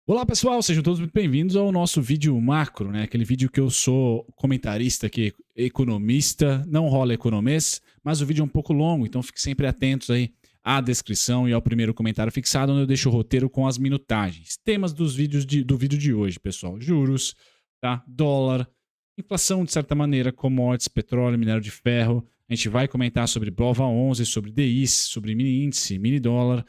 Olá pessoal, sejam todos muito bem-vindos ao nosso vídeo macro, né? Aquele vídeo que eu sou comentarista aqui, economista, não rola economês, mas o vídeo é um pouco longo, então fique sempre atentos aí à descrição e ao primeiro comentário fixado, onde eu deixo o roteiro com as minutagens. Temas dos vídeos do vídeo de hoje, pessoal: juros, tá? Dólar, inflação de certa maneira, commodities, petróleo, minério de ferro. A gente vai comentar sobre BOVA11, sobre DIs, sobre mini índice, mini dólar,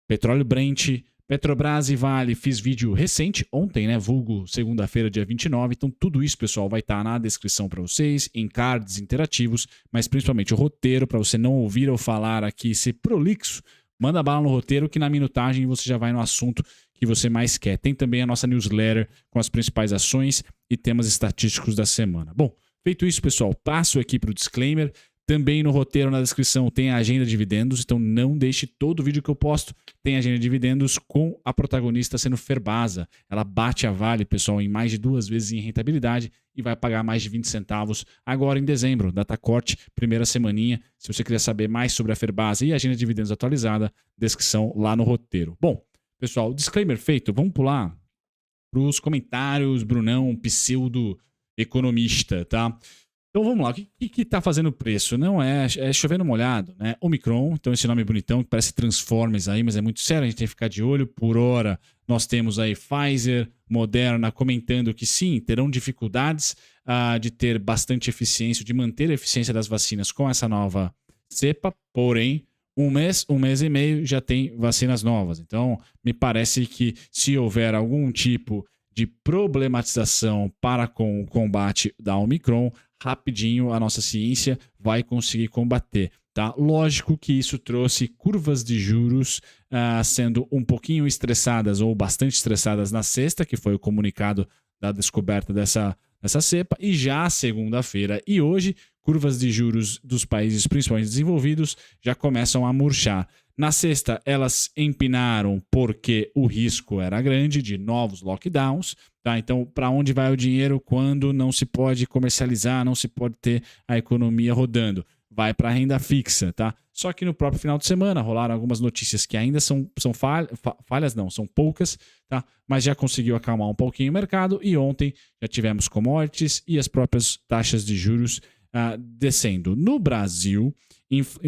petróleo Brent, Petrobras e Vale. Fiz vídeo recente, ontem, né? Vulgo segunda-feira, dia 29. Então, tudo isso, pessoal, vai estar na descrição para vocês, em cards interativos, mas principalmente o roteiro, para você não ouvir eu falar aqui, ser prolixo. Manda bala no roteiro que na minutagem você já vai no assunto que você mais quer. Tem também a nossa newsletter com as principais ações e temas estatísticos da semana. Bom, feito isso, pessoal, passo aqui para o disclaimer. Também no roteiro, na descrição, tem a agenda de dividendos, então não deixe todo vídeo que eu posto tem agenda de dividendos com a protagonista sendo Ferbasa. Ela bate a Vale, pessoal, em mais de 2 vezes em rentabilidade e vai pagar mais de 20 centavos agora em dezembro, data corte, primeira semaninha. Se você quiser saber mais sobre a Ferbasa e a agenda de dividendos atualizada, descrição lá no roteiro. Bom, pessoal, disclaimer feito, vamos pular para os comentários, Brunão, pseudo-economista, tá? Então vamos lá, o que tá fazendo preço? Não é chovendo molhado, né? Omicron, então esse nome bonitão que parece Transformers aí, mas é muito sério, a gente tem que ficar de olho. Por hora, nós temos aí Pfizer, Moderna comentando que sim, terão dificuldades de ter bastante eficiência, de manter a eficiência das vacinas com essa nova cepa, porém, um mês e meio já tem vacinas novas. Então, me parece que se houver algum tipo de problematização para com o combate da Omicron, rapidinho a nossa ciência vai conseguir combater. Tá? Lógico que isso trouxe curvas de juros sendo um pouquinho estressadas ou bastante estressadas na sexta, que foi o comunicado da descoberta dessa cepa, e já segunda-feira e hoje, curvas de juros dos países principalmente desenvolvidos já começam a murchar. Na sexta, elas empinaram porque o risco era grande de novos lockdowns. Tá? Então, para onde vai o dinheiro quando não se pode comercializar, não se pode ter a economia rodando? Vai para a renda fixa. Tá? Só que no próprio final de semana rolaram algumas notícias que ainda são falhas, não, são poucas, tá? Mas já conseguiu acalmar um pouquinho o mercado. E ontem já tivemos commodities e as próprias taxas de juros descendo. No Brasil,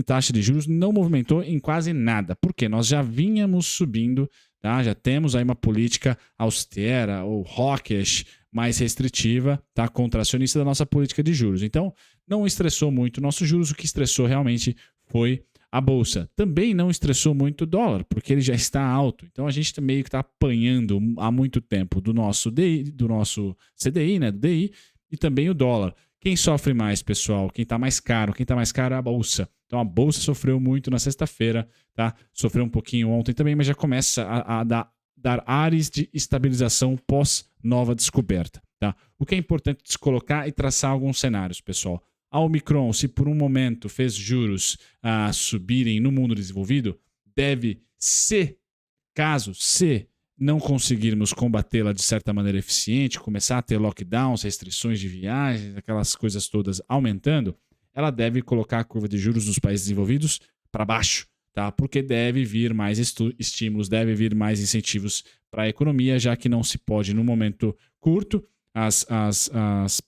taxa de juros não movimentou em quase nada, porque nós já vínhamos subindo, tá? Já temos aí uma política austera ou hawkish, mais restritiva, tá? Contracionista da nossa política de juros. Então, não estressou muito nossos juros, o que estressou realmente foi a bolsa. Também não estressou muito o dólar, porque ele já está alto. Então, a gente meio que está apanhando há muito tempo do nosso DI, do nosso CDI, né? Do DI, e também o dólar. Quem sofre mais, pessoal? Quem está mais caro? Quem está mais caro é a bolsa. Então a bolsa sofreu muito na sexta-feira, tá? Sofreu um pouquinho ontem também, mas já começa a dar ares de estabilização pós nova descoberta, tá? O que é importante se colocar e traçar alguns cenários, pessoal. A Omicron, se por um momento fez juros subirem no mundo desenvolvido, deve ser, caso se não conseguirmos combatê-la de certa maneira eficiente, começar a ter lockdowns, restrições de viagens, aquelas coisas todas aumentando, ela deve colocar a curva de juros dos países desenvolvidos para baixo, tá? Porque deve vir mais estímulos, deve vir mais incentivos para a economia, já que não se pode, no momento curto, as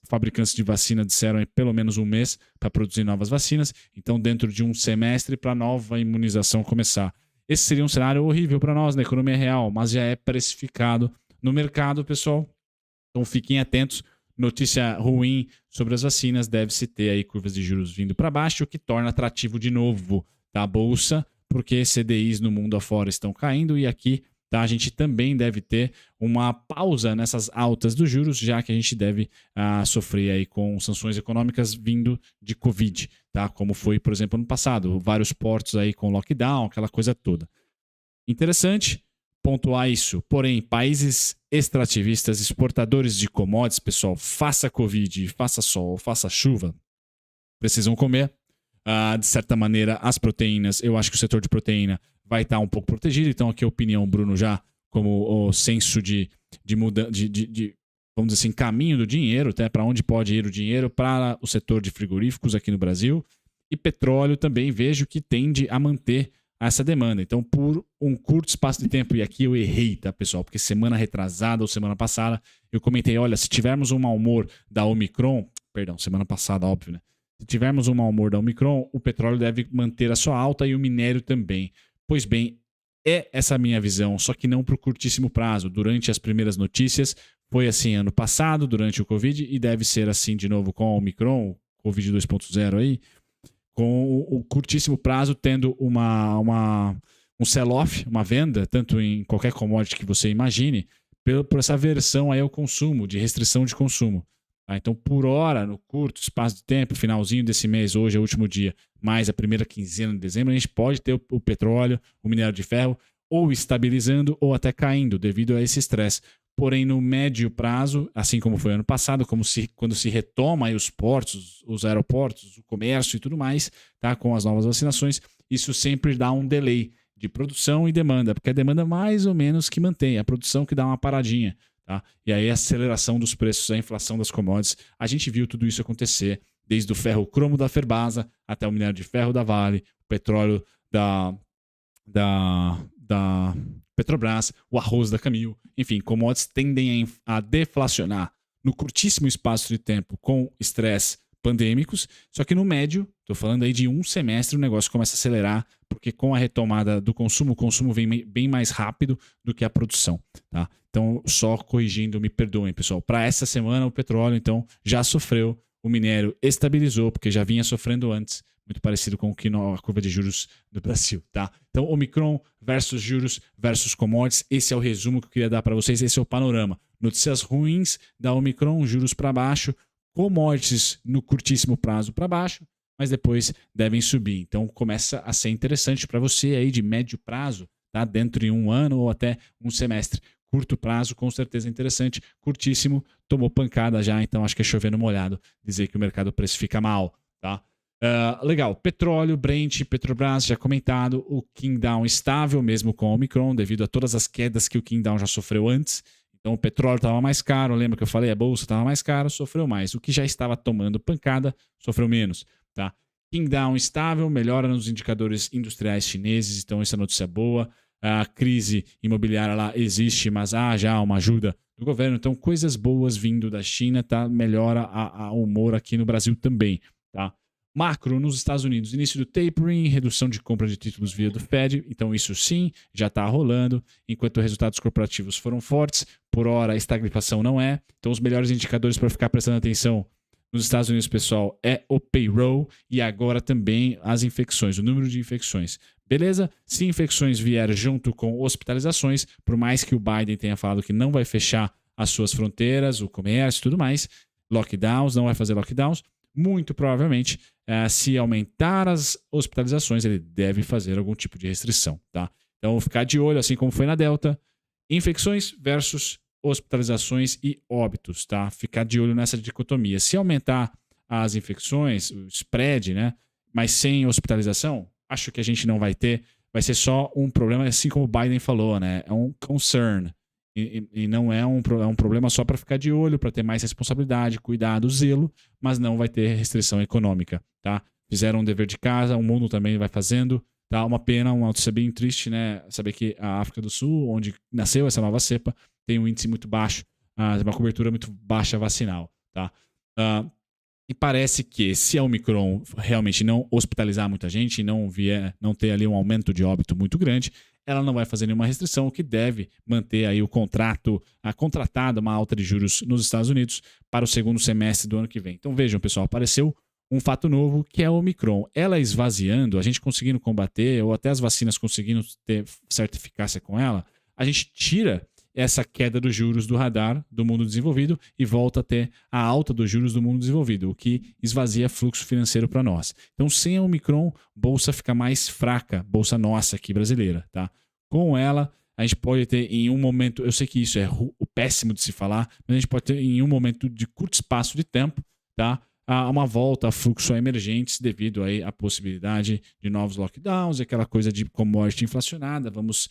fabricantes de vacina disseram pelo menos um mês para produzir novas vacinas, então dentro de um semestre para a nova imunização começar. Esse seria um cenário horrível para nós na economia real, mas já é precificado no mercado, pessoal. Então fiquem atentos. Notícia ruim sobre as vacinas, deve-se ter aí curvas de juros vindo para baixo, o que torna atrativo de novo a bolsa, porque CDIs no mundo afora estão caindo e aqui tá, a gente também deve ter uma pausa nessas altas dos juros, já que a gente deve sofrer aí com sanções econômicas vindo de Covid, tá? Como foi, por exemplo, ano passado, vários portos aí com lockdown, aquela coisa toda. Interessante pontuar isso, porém, países extrativistas, exportadores de commodities, pessoal, faça Covid, faça sol, faça chuva, precisam comer. De certa maneira, as proteínas, eu acho que o setor de proteína vai estar um pouco protegido. Então, aqui a opinião, Bruno, já como o senso de vamos dizer assim, caminho do dinheiro, até para onde pode ir o dinheiro para o setor de frigoríficos aqui no Brasil. E petróleo também vejo que tende a manter a essa demanda. Então, por um curto espaço de tempo, e aqui eu errei, tá, pessoal? Porque semana retrasada ou semana passada, eu comentei, olha, se tivermos um mau humor da Omicron, perdão, semana passada, óbvio, né? Se tivermos um mau humor da Omicron, o petróleo deve manter a sua alta e o minério também. Pois bem, é essa a minha visão, só que não por curtíssimo prazo. Durante as primeiras notícias, foi assim ano passado, durante o Covid, e deve ser assim de novo com a Omicron, Covid 2.0 aí, com o curtíssimo prazo tendo um sell-off, uma venda, tanto em qualquer commodity que você imagine, por essa aversão aí ao consumo, de restrição de consumo. Tá? Então, por hora, no curto espaço de tempo, finalzinho desse mês, hoje é o último dia, mais a primeira quinzena de dezembro, a gente pode ter o petróleo, o minério de ferro, ou estabilizando ou até caindo devido a esse estresse. Porém, no médio prazo, assim como foi ano passado, quando se retoma aí os portos, os aeroportos, o comércio e tudo mais, tá, com as novas vacinações, isso sempre dá um delay de produção e demanda, porque a demanda mais ou menos que mantém, a produção que dá uma paradinha. Tá? E aí a aceleração dos preços, a inflação das commodities, a gente viu tudo isso acontecer, desde o ferro cromo da Ferbasa até o minério de ferro da Vale, o petróleo da Petrobras, o arroz da Camil, enfim, commodities tendem a deflacionar no curtíssimo espaço de tempo com estresse pandêmicos, só que no médio, estou falando aí de um semestre, o negócio começa a acelerar, porque com a retomada do consumo, o consumo vem bem mais rápido do que a produção. Tá? Então, só corrigindo, me perdoem, pessoal. Para essa semana, o petróleo, então, já sofreu, o minério estabilizou, porque já vinha sofrendo antes, muito parecido com o que a curva de juros do Brasil, tá? Então, Omicron versus juros versus commodities, esse é o resumo que eu queria dar para vocês, esse é o panorama. Notícias ruins da Omicron, juros para baixo, commodities no curtíssimo prazo para baixo, mas depois devem subir. Então, começa a ser interessante para você aí de médio prazo, tá? Dentro de um ano ou até um semestre. Curto prazo, com certeza interessante. Curtíssimo, tomou pancada já, então acho que é chover no molhado dizer que o mercado precifica mal, tá? Legal, petróleo, Brent, Petrobras, já comentado, o Kingdown estável mesmo com o Omicron, devido a todas as quedas que o Kingdown já sofreu antes. Então o petróleo estava mais caro, lembra que eu falei, a bolsa estava mais cara, sofreu mais. O que já estava tomando pancada, sofreu menos. Tá? Kingdown estável, melhora nos indicadores industriais chineses, então essa notícia é boa. A crise imobiliária lá existe, mas há já uma ajuda do governo. Então coisas boas vindo da China, tá? Melhora o humor aqui no Brasil também. Tá? Macro nos Estados Unidos, início do tapering, redução de compra de títulos via do Fed, então isso sim, já está rolando, enquanto resultados corporativos foram fortes, por hora a estagflação não é, então os melhores indicadores para ficar prestando atenção nos Estados Unidos, pessoal, é o payroll e agora também as infecções, o número de infecções. Beleza? Se infecções vier junto com hospitalizações, por mais que o Biden tenha falado que não vai fechar as suas fronteiras, o comércio e tudo mais, lockdowns, não vai fazer lockdowns, muito provavelmente, se aumentar as hospitalizações, ele deve fazer algum tipo de restrição, tá? Então, ficar de olho, assim como foi na Delta, infecções versus hospitalizações e óbitos, tá? Ficar de olho nessa dicotomia. Se aumentar as infecções, o spread, né? Mas sem hospitalização, acho que a gente não vai ter, vai ser só um problema, assim como o Biden falou, né? É um concern. E não é um problema só para ficar de olho, para ter mais responsabilidade, cuidado, zelo, mas não vai ter restrição econômica, tá? Fizeram um dever de casa, o mundo também vai fazendo, tá? Uma pena, uma notícia bem triste, né? Saber que a África do Sul, onde nasceu essa nova cepa, tem um índice muito baixo, uma cobertura muito baixa vacinal, tá? E parece que se a Omicron realmente não hospitalizar muita gente e não ter ali um aumento de óbito muito grande, ela não vai fazer nenhuma restrição, o que deve manter aí o contratado uma alta de juros nos Estados Unidos para o segundo semestre do ano que vem. Então vejam, pessoal, apareceu um fato novo que é a Omicron. Ela esvaziando, a gente conseguindo combater, ou até as vacinas conseguindo ter certa eficácia com ela, a gente tira essa queda dos juros do radar do mundo desenvolvido e volta a ter a alta dos juros do mundo desenvolvido, o que esvazia fluxo financeiro para nós. Então, sem a Omicron, bolsa fica mais fraca, bolsa nossa aqui brasileira, tá? Com ela, a gente pode ter em um momento, eu sei que isso é o péssimo de se falar, mas a gente pode ter em um momento de curto espaço de tempo, tá? Uma volta a fluxo emergentes devido aí à possibilidade de novos lockdowns, aquela coisa de commodity inflacionada, vamos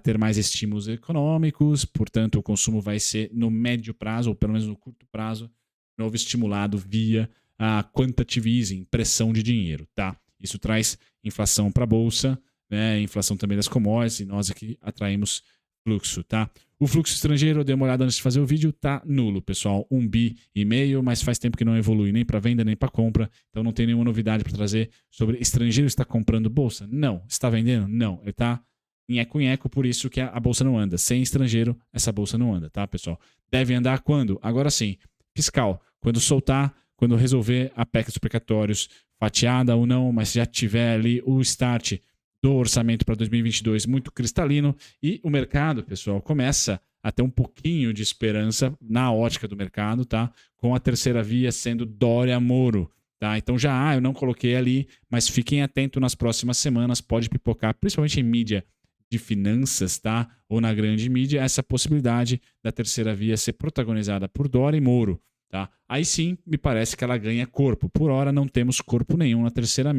ter mais estímulos econômicos, portanto o consumo vai ser no médio prazo, ou pelo menos no curto prazo, novo estimulado via a quantitative easing, pressão de dinheiro, tá? Isso traz inflação para a bolsa, né? Inflação também das commodities, e nós aqui atraímos fluxo, tá? O fluxo estrangeiro, eu dei uma olhada antes de fazer o vídeo, tá nulo, pessoal. 1,5 bi, mas faz tempo que não evolui nem para venda nem para compra, então não tem nenhuma novidade para trazer sobre estrangeiro está comprando bolsa? Não. Está vendendo? Não. Ele está em eco, por isso que a bolsa não anda. Sem estrangeiro, essa bolsa não anda, tá, pessoal? Deve andar quando? Agora sim, fiscal. Quando soltar, quando resolver a PEC dos precatórios, fatiada ou não, mas já tiver ali o start do orçamento para 2022 muito cristalino e o mercado, pessoal, começa a ter um pouquinho de esperança na ótica do mercado, tá? Com a terceira via sendo Dória-Moro, tá? Então eu não coloquei ali, mas fiquem atentos nas próximas semanas, pode pipocar, principalmente em mídia de finanças, tá? Ou na grande mídia, essa possibilidade da terceira via ser protagonizada por Dória e Moro. Tá? Aí sim, me parece que ela ganha corpo. Por hora, não temos corpo nenhum na terceira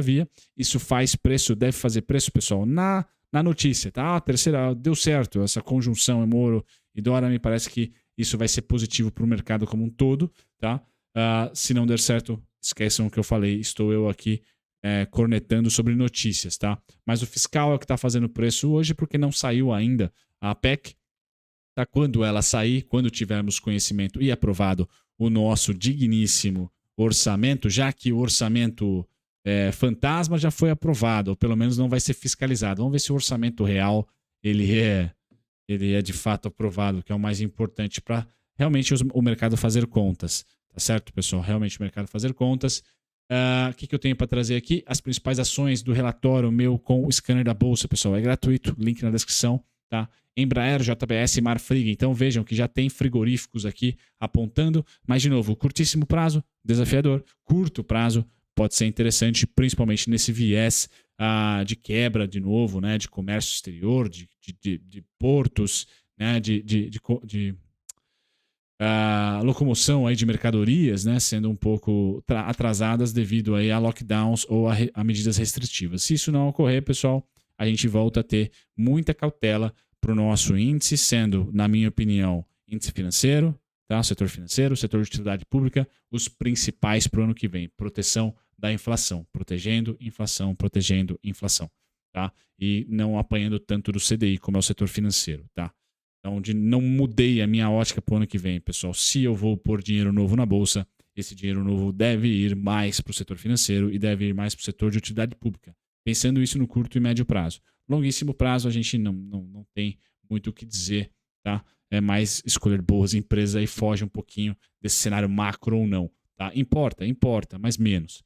via. Isso faz preço, deve fazer preço, pessoal, na notícia. Tá? A terceira deu certo, essa conjunção Moro e Dória, me parece que isso vai ser positivo para o mercado como um todo. Tá? Se não der certo, esqueçam o que eu falei. Estou eu aqui cornetando sobre notícias. Tá? Mas o fiscal é o que está fazendo preço hoje, porque não saiu ainda a PEC. Tá? Quando ela sair, quando tivermos conhecimento e aprovado o nosso digníssimo orçamento, já que o orçamento fantasma já foi aprovado, ou pelo menos não vai ser fiscalizado. Vamos ver se o orçamento real ele é de fato aprovado, que é o mais importante para realmente o mercado fazer contas. Tá certo, pessoal? Realmente o mercado fazer contas. O que eu tenho para trazer aqui? As principais ações do relatório meu com o scanner da Bolsa, pessoal. É gratuito, link na descrição. Tá? Embraer, JBS, Marfrig. Então vejam que já tem frigoríficos aqui apontando. Mas, de novo, curtíssimo prazo, desafiador. Curto prazo pode ser interessante, principalmente nesse viés de quebra, de novo, né, de comércio exterior, de portos, né, de locomoção aí de mercadorias, né, sendo um pouco atrasadas devido aí a lockdowns ou a medidas restritivas. Se isso não ocorrer, pessoal, a gente volta a ter muita cautela para o nosso índice, sendo, na minha opinião, índice financeiro, tá? Setor financeiro, setor de utilidade pública, os principais para o ano que vem. Proteção da inflação, protegendo inflação, tá? E não apanhando tanto do CDI, como é o setor financeiro, tá? Então, não mudei a minha ótica para o ano que vem, pessoal. Se eu vou pôr dinheiro novo na Bolsa, esse dinheiro novo deve ir mais para o setor financeiro e deve ir mais para o setor de utilidade pública. Pensando isso no curto e médio prazo. Longuíssimo prazo, a gente não tem muito o que dizer, tá? É mais escolher boas empresas e foge um pouquinho desse cenário macro ou não, tá? Importa, mas menos.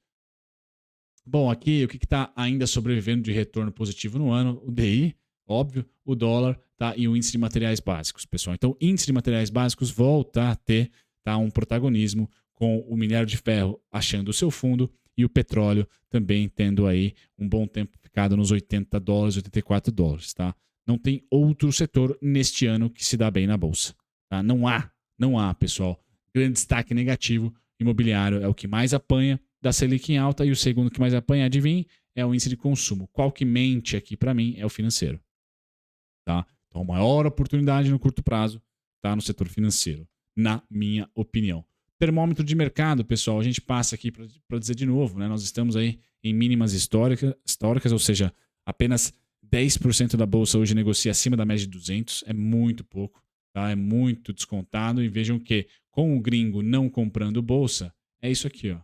Bom, aqui o que está ainda sobrevivendo de retorno positivo no ano? O DI, óbvio, o dólar, tá? E o índice de materiais básicos, pessoal. Então, o índice de materiais básicos volta a ter, tá, um protagonismo com o minério de ferro achando o seu fundo e o petróleo também tendo aí um bom tempo ficado nos $80, $84, tá? Não tem outro setor neste ano que se dá bem na bolsa, tá? Não há, pessoal. Grande destaque negativo, imobiliário é o que mais apanha da Selic em alta e o segundo que mais apanha, adivinha, é o índice de consumo. Qual que mente aqui para mim é o financeiro, tá? Então, a maior oportunidade no curto prazo está no setor financeiro, na minha opinião. Termômetro de mercado, pessoal, a gente passa aqui para dizer de novo, né? Nós estamos aí em mínimas históricas, ou seja, apenas 10% da bolsa hoje negocia acima da média de 200, é muito pouco, tá? É muito descontado. E vejam que com o gringo não comprando bolsa, é isso aqui, ó.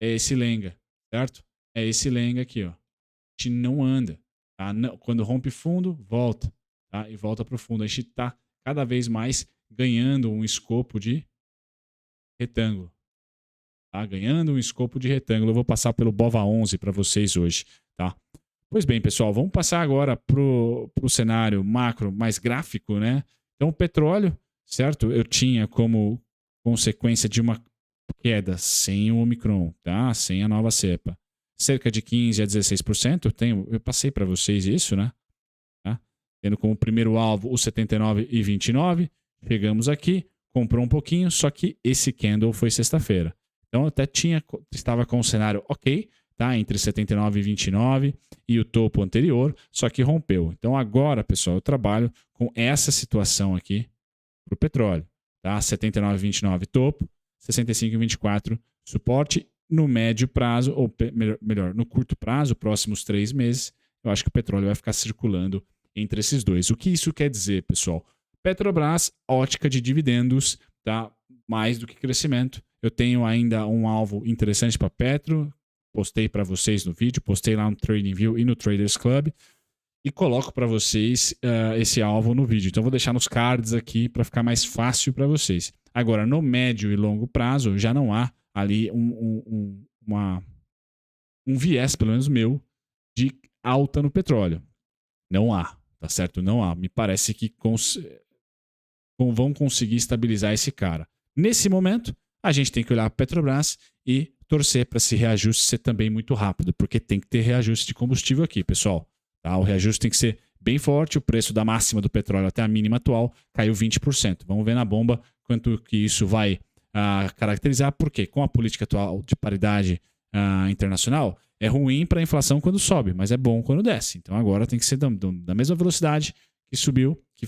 É esse lenga, certo? É esse lenga aqui, ó. A gente não anda, tá? Quando rompe fundo, volta, tá? E volta para o fundo. A gente está cada vez mais ganhando um escopo de retângulo. Tá? Ganhando um escopo de retângulo. Eu vou passar pelo BOVA11 para vocês hoje. Tá? Pois bem, pessoal, vamos passar agora para o cenário macro mais gráfico, né? Então, o petróleo, certo? Eu tinha como consequência de uma queda sem o Omicron, tá? Sem a nova cepa. Cerca de 15% a 16%. Eu passei para vocês isso, né? Tá? Tendo como primeiro alvo o 79,29. Chegamos aqui. Comprou um pouquinho, só que esse candle foi sexta-feira. Então eu até estava com um cenário ok, tá? Entre 79 e 29 e o topo anterior, só que rompeu. Então agora, pessoal, eu trabalho com essa situação aqui para o petróleo, tá? 79,29 topo, 65,24 suporte. No médio prazo, ou melhor, no curto prazo, próximos 3 meses, eu acho que o petróleo vai ficar circulando entre esses dois. O que isso quer dizer, pessoal? Petrobras, ótica de dividendos, tá? Mais do que crescimento. Eu tenho ainda um alvo interessante para Petro, postei para vocês no vídeo, postei lá no TradingView e no Traders Club, e coloco para vocês esse alvo no vídeo. Então, vou deixar nos cards aqui para ficar mais fácil para vocês. Agora, no médio e longo prazo, já não há ali um viés, pelo menos meu, de alta no petróleo. Não há, tá certo? Não há. Me parece que vão conseguir estabilizar esse cara. Nesse momento, a gente tem que olhar para a Petrobras e torcer para esse reajuste ser também muito rápido, porque tem que ter reajuste de combustível aqui, pessoal. Tá? O reajuste tem que ser bem forte, o preço da máxima do petróleo até a mínima atual caiu 20%. Vamos ver na bomba quanto que isso vai caracterizar, porque com a política atual de paridade internacional, é ruim para a inflação quando sobe, mas é bom quando desce. Então agora tem que ser da mesma velocidade que subiu, que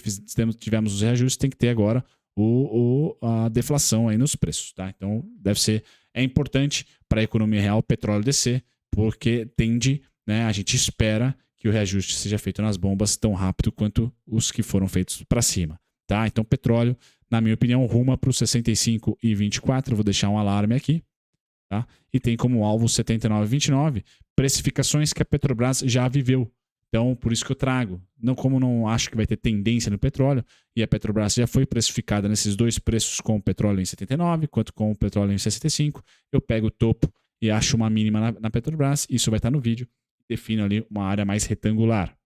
tivemos os reajustes, tem que ter agora a deflação aí nos preços. Tá? Então é importante para a economia real o petróleo descer, porque a gente espera que o reajuste seja feito nas bombas tão rápido quanto os que foram feitos para cima. Tá? Então petróleo, na minha opinião, ruma para os 65,24. Vou deixar um alarme aqui. Tá? E tem como alvo 79,29, precificações que a Petrobras já viveu. Então, por isso que eu trago. Como não acho que vai ter tendência no petróleo, e a Petrobras já foi precificada nesses dois preços, com o petróleo em 79, quanto com o petróleo em 65, eu pego o topo e acho uma mínima na Petrobras. Isso vai estar no vídeo. Defino ali uma área mais retangular.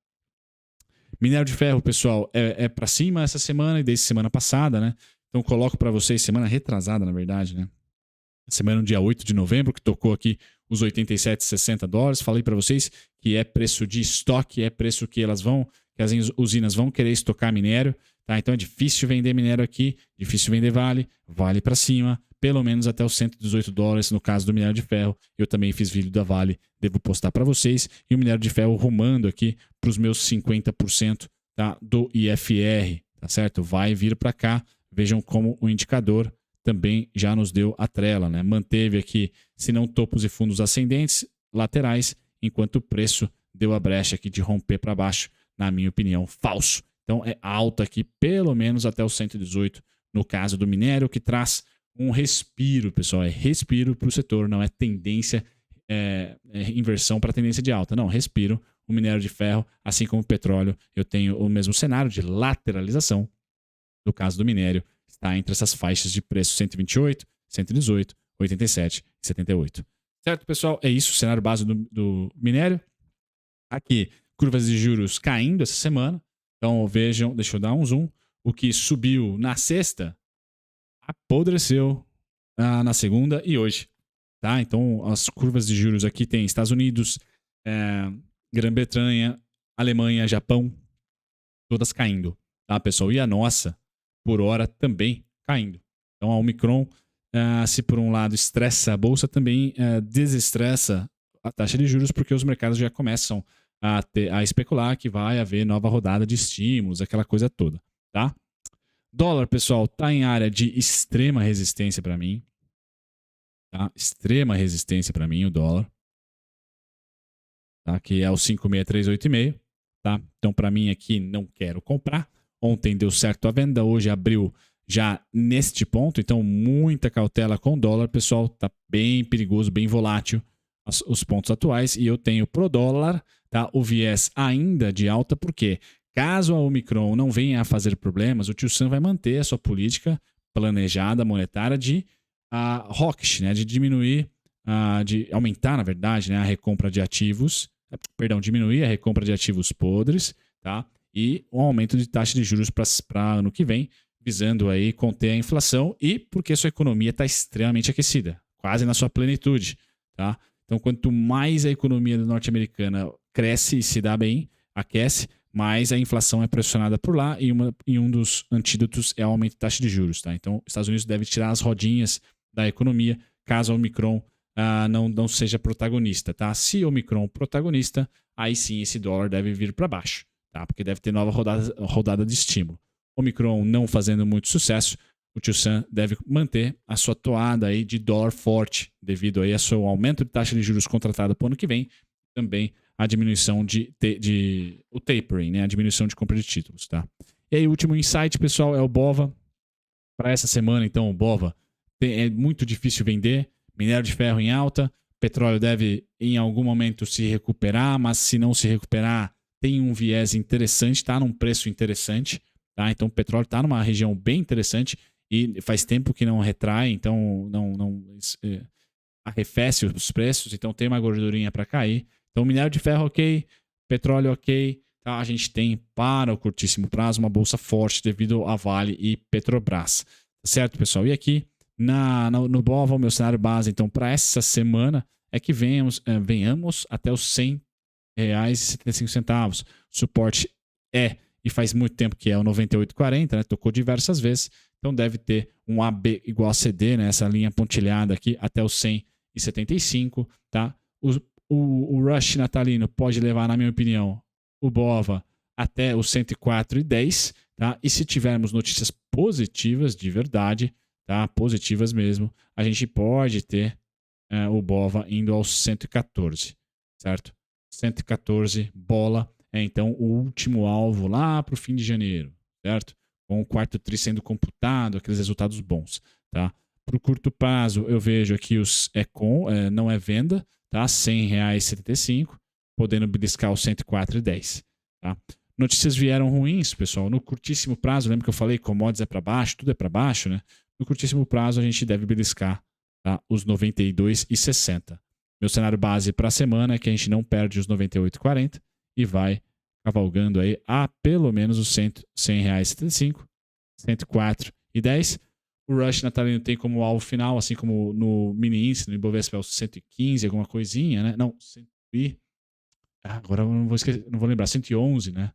Minério de ferro, pessoal, é para cima essa semana e desde semana passada, né? Então, coloco para vocês, semana retrasada, na verdade, né? Semana no dia 8 de novembro, que tocou aqui os 87,60 dólares. Falei para vocês que é preço de estoque, é preço que as usinas vão querer estocar minério. Tá? Então é difícil vender minério aqui, difícil vender Vale para cima, pelo menos até os 118 dólares no caso do minério de ferro. Eu também fiz vídeo da Vale, devo postar para vocês. E o minério de ferro rumando aqui para os meus 50%, tá? Do IFR, tá certo? Vai vir para cá, vejam como o indicador também já nos deu a trela, né? Manteve aqui, se não topos e fundos ascendentes, laterais, enquanto o preço deu a brecha aqui de romper para baixo, na minha opinião, falso. Então é alta aqui, pelo menos até os 118, no caso do minério, que traz um respiro, pessoal. É respiro para o setor, não é tendência, inversão para tendência de alta. Não, respiro. O minério de ferro, assim como o petróleo, eu tenho o mesmo cenário de lateralização. No caso do minério, está entre essas faixas de preço 128, 118, 87 e 78. Certo, pessoal? É isso, o cenário base do minério. Aqui, curvas de juros caindo essa semana. Então, vejam, deixa eu dar um zoom. O que subiu na sexta, apodreceu na segunda e hoje. Tá? Então, as curvas de juros aqui tem Estados Unidos, Grã-Bretanha, Alemanha, Japão, todas caindo. Tá, pessoal? E a nossa, por hora, também caindo. Então, a Omicron, se por um lado estressa a bolsa, também desestressa a taxa de juros, porque os mercados já começam a especular que vai haver nova rodada de estímulos, aquela coisa toda, tá? Dólar, pessoal, tá em área de extrema resistência para mim, tá? Extrema resistência para mim o dólar, tá? Que é o 56385, tá? Então, para mim aqui, não quero comprar. Ontem deu certo a venda, hoje abriu já neste ponto, então muita cautela com o dólar, pessoal, tá bem perigoso, bem volátil os pontos atuais, e eu tenho pro dólar, tá, o viés ainda de alta, porque caso a Omicron não venha a fazer problemas, o Tio Sam vai manter a sua política planejada monetária de hawkish, né, de diminuir, de aumentar, na verdade, né, a recompra de ativos, diminuir a recompra de ativos podres, tá, e um aumento de taxa de juros para ano que vem, visando aí conter a inflação e porque sua economia está extremamente aquecida, quase na sua plenitude, tá? Então, quanto mais a economia norte-americana cresce e se dá bem, aquece, mais a inflação é pressionada por lá e um dos antídotos é o aumento de taxa de juros, tá? Então, os Estados Unidos deve tirar as rodinhas da economia caso a Omicron não seja protagonista, tá? Se Omicron protagonista, aí sim esse dólar deve vir para baixo, tá? Porque deve ter nova rodada de estímulo. Omicron não fazendo muito sucesso, o Tio Sam deve manter a sua toada aí de dólar forte, devido aí ao seu aumento de taxa de juros contratada para o ano que vem, também a diminuição o tapering, né? A diminuição de compra de títulos, tá? E aí, o último insight, pessoal, é o BOVA. Para essa semana, então, o BOVA é muito difícil vender. Minério de ferro em alta. Petróleo deve, em algum momento, se recuperar, mas se não se recuperar, tem um viés interessante, está num preço interessante. Tá? Então, o petróleo está numa região bem interessante e faz tempo que não retrai, então não arrefece os preços, então tem uma gordurinha para cair. Então, minério de ferro ok, petróleo ok. Tá? A gente tem para o curtíssimo prazo uma bolsa forte devido a Vale e Petrobras. Tá certo, pessoal? E aqui no BOVA, o meu cenário base, então, para essa semana é que venhamos até os R$100,75. Suporte e faz muito tempo que é o 98,40, né? Tocou diversas vezes, então deve ter um AB igual a CD, né? Essa linha pontilhada aqui até os 100,75, tá? O rush natalino pode levar, na minha opinião, o BOVA até os 104,10, tá? E se tivermos notícias positivas de verdade, tá? Positivas mesmo, a gente pode ter o BOVA indo aos 114, certo? 114 bola é então o último alvo lá para o fim de janeiro, certo? Com o quarto tri sendo computado, aqueles resultados bons, tá? Para o curto prazo, eu vejo aqui não é venda, tá? R$100,75, podendo beliscar os 104,10, tá? Notícias vieram ruins, pessoal. No curtíssimo prazo, lembra que eu falei commodities é para baixo, tudo é para baixo, né? No curtíssimo prazo, a gente deve beliscar, tá? Os 92,60. Meu cenário base para a semana é que a gente não perde os 98,40 e vai cavalgando aí a pelo menos os R$100,75, 104,10. O rush natalino tem como alvo final, assim como no mini índice, no Ibovespa, é o 115, alguma coisinha, né? Não, agora eu não vou esquecer, não vou lembrar, 111, né?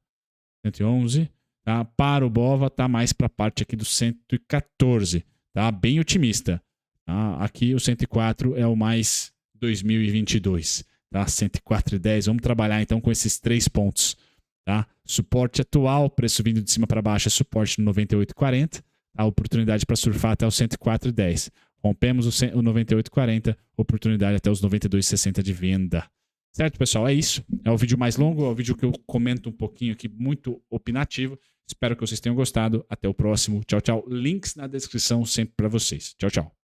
111, tá? Para o BOVA, tá mais para a parte aqui do 114, tá? Bem otimista. Tá? Aqui o 104 é o mais 2022, tá? 104,10. Vamos trabalhar então com esses 3 pontos, tá? Suporte atual, preço vindo de cima para baixo é suporte no 98,40, tá? Oportunidade para surfar até os 104,10. Rompemos o 98,40, oportunidade até os 92,60 de venda. Certo, pessoal? É isso. É o vídeo mais longo, é o vídeo que eu comento um pouquinho aqui, muito opinativo. Espero que vocês tenham gostado. Até o próximo. Tchau, tchau. Links na descrição sempre para vocês. Tchau, tchau.